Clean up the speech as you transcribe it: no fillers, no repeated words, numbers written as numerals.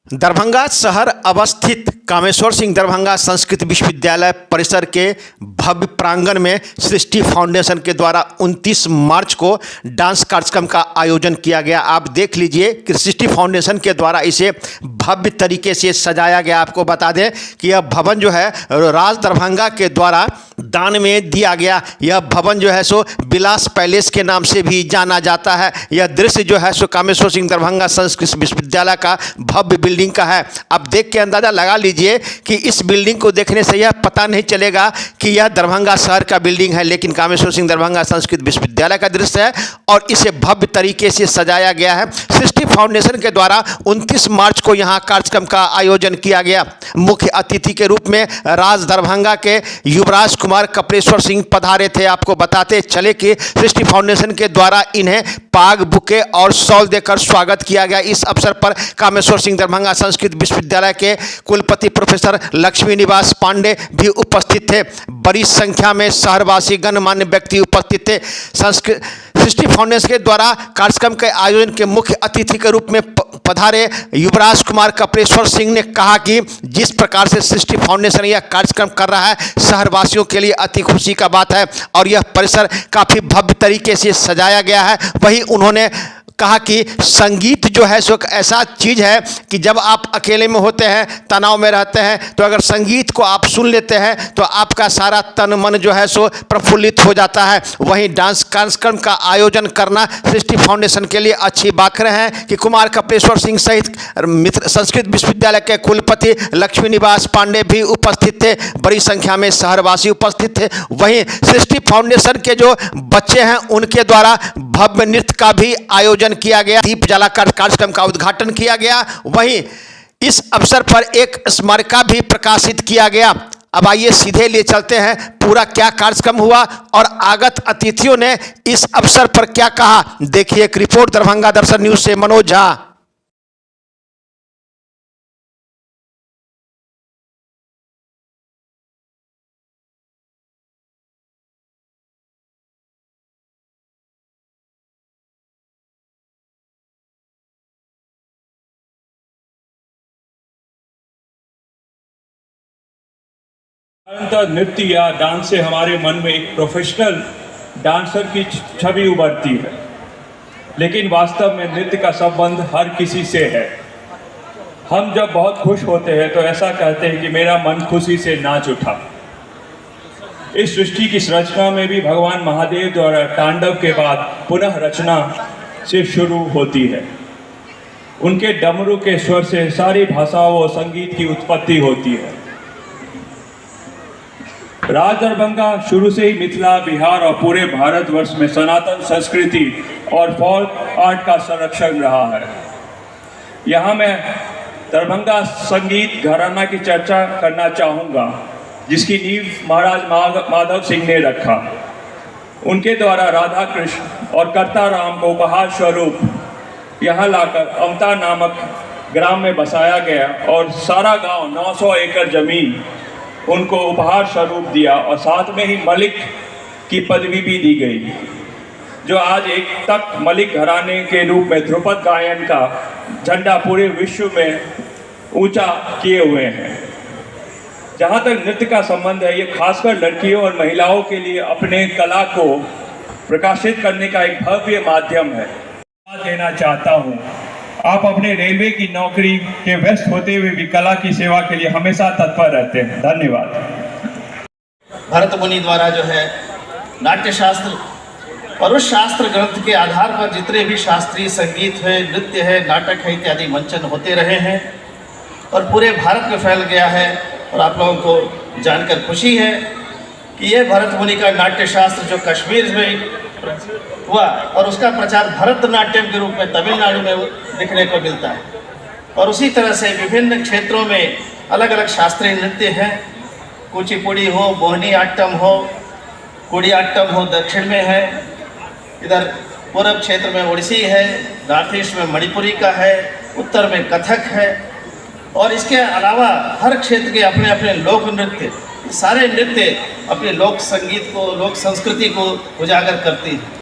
दरभंगा शहर अवस्थित कामेश्वर सिंह दरभंगा संस्कृत विश्वविद्यालय परिसर के भव्य प्रांगण में सृष्टि फाउंडेशन के द्वारा 29 मार्च को डांस कार्यक्रम का आयोजन किया गया। आप देख लीजिए कि सृष्टि फाउंडेशन के द्वारा इसे भव्य तरीके से सजाया गया। आपको बता दें कि यह भवन जो है राज दरभंगा के द्वारा दान में दिया गया। यह भवन जो है सो विलास पैलेस के नाम से भी जाना जाता है। यह दृश्य जो है सो कामेश्वर सिंह दरभंगा संस्कृत विश्वविद्यालय का भव्य बिल्डिंग का है। अब देख के अंदाजा लगा लीजिए कि इस बिल्डिंग को देखने से यह पता नहीं चलेगा कि यह दरभंगा शहर का बिल्डिंग है, लेकिन कामेश्वर सिंह दरभंगा संस्कृत विश्वविद्यालय का दृश्य है और इसे भव्य तरीके से सजाया गया है। सृष्टि फाउंडेशन के द्वारा 29 मार्च को यहाँ कार्यक्रम का आयोजन किया गया। मुख्य अतिथि के रूप में राज दरभंगा के युवराज कुमार कपिलेश्वर सिंह पधारे थे। आपको बताते चले कि सृष्टि फाउंडेशन के द्वारा इन्हें पाग, बुके और शॉल देकर स्वागत किया गया। इस अवसर पर कामेश्वर सिंह दरभंगा संस्कृत विश्वविद्यालय के कुलपति प्रोफेसर लक्ष्मी निवास पांडे भी उपस्थित थे। बड़ी संख्या में शहरवासी गणमान्य व्यक्ति उपस्थित थे। सृष्टि फाउंडेशन के द्वारा कार्यक्रम के आयोजन के मुख्य अतिथि के रूप में पधारे युवराज कुमार कपिलेश्वर सिंह ने कहा कि जिस प्रकार से सृष्टि फाउंडेशन यह कार्यक्रम कर रहा है, शहरवासियों के लिए अति खुशी का बात है और यह परिसर काफ़ी भव्य तरीके से सजाया गया है। वहीं उन्होंने कहा कि संगीत जो है सो ऐसा चीज़ है कि जब आप अकेले में होते हैं, तनाव में रहते हैं, तो अगर संगीत को आप सुन लेते हैं तो आपका सारा तन मन जो है सो प्रफुल्लित हो जाता है। वहीं डांस कार्यक्रम का आयोजन करना सृष्टि फाउंडेशन के लिए अच्छी बात रहे हैं कि कुमार कपिलेश्वर सिंह सहित मित्र संस्कृत विश्वविद्यालय के कुलपति लक्ष्मी निवास पांडे भी उपस्थित थे। बड़ी संख्या में शहरवासी उपस्थित थे। वहीं सृष्टि फाउंडेशन के जो बच्चे हैं उनके द्वारा भव्य नृत्य का भी आयोजन किया गया। दीप जलाकर कार्यक्रम का उद्घाटन किया गया। वहीं इस अवसर पर एक स्मारिका भी प्रकाशित किया गया। अब आइए सीधे ले चलते हैं पूरा क्या कार्यक्रम हुआ और आगत अतिथियों ने इस अवसर पर क्या कहा। देखिए एक रिपोर्ट दरभंगा दर्शन न्यूज से मनोज झा। निरंतर नृत्य या डांस से हमारे मन में एक प्रोफेशनल डांसर की छवि उभरती है, लेकिन वास्तव में नृत्य का संबंध हर किसी से है। हम जब बहुत खुश होते हैं तो ऐसा कहते हैं कि मेरा मन खुशी से नाच उठा। इस सृष्टि की रचना में भी भगवान महादेव द्वारा तांडव के बाद पुनः रचना से शुरू होती है। उनके डमरू के स्वर से सारी भाषाओं और संगीत की उत्पत्ति होती है। राज दरभंगा शुरू से ही मिथिला, बिहार और पूरे भारतवर्ष में सनातन संस्कृति और फोक आर्ट का संरक्षण रहा है। यहाँ मैं दरभंगा संगीत घराना की चर्चा करना चाहूँगा, जिसकी नींव महाराज माधव सिंह ने रखा। उनके द्वारा राधा कृष्ण और कर्ता राम को उपहार स्वरूप यहाँ लाकर अमता नामक ग्राम में बसाया गया और सारा गांव 900 एकड़ जमीन उनको उपहार स्वरूप दिया और साथ में ही मलिक की पदवी भी दी गई, जो आज एक तक मलिक घराने के रूप में ध्रुपद गायन का झंडा पूरे विश्व में ऊंचा किए हुए हैं। जहां तक नृत्य का संबंध है, ये खासकर लड़कियों और महिलाओं के लिए अपने कला को प्रकाशित करने का एक भव्य माध्यम है। देना चाहता हूँ, आप अपने रेलवे की नौकरी के व्यस्त होते हुए भी कला की सेवा के लिए हमेशा तत्पर रहते हैं। धन्यवाद। भरत मुनि द्वारा जो है नाट्य शास्त्र और उस शास्त्र ग्रंथ के आधार पर जितने भी शास्त्रीय संगीत है, नृत्य है, नाटक है इत्यादि मंचन होते रहे हैं और पूरे भारत में फैल गया है। और आप लोगों को जानकर खुशी है कि यह भरत मुनि का नाट्य शास्त्र जो कश्मीर में हुआ और उसका प्रचार भरतनाट्यम के रूप में तमिलनाडु में देखने को मिलता है। और उसी तरह से विभिन्न क्षेत्रों में अलग अलग शास्त्रीय नृत्य हैं। कुचिपुड़ी हो, मोहिनी आट्टम हो, कुडियाट्टम हो, दक्षिण में है, इधर पूर्व क्षेत्र में ओडिसी है, नॉर्थ ईस्ट में मणिपुरी का है, उत्तर में कथक है और इसके अलावा हर क्षेत्र के अपने अपने लोक नृत्य, सारे नृत्य अपने लोक संगीत को, लोक संस्कृति को उजागर करती हैं।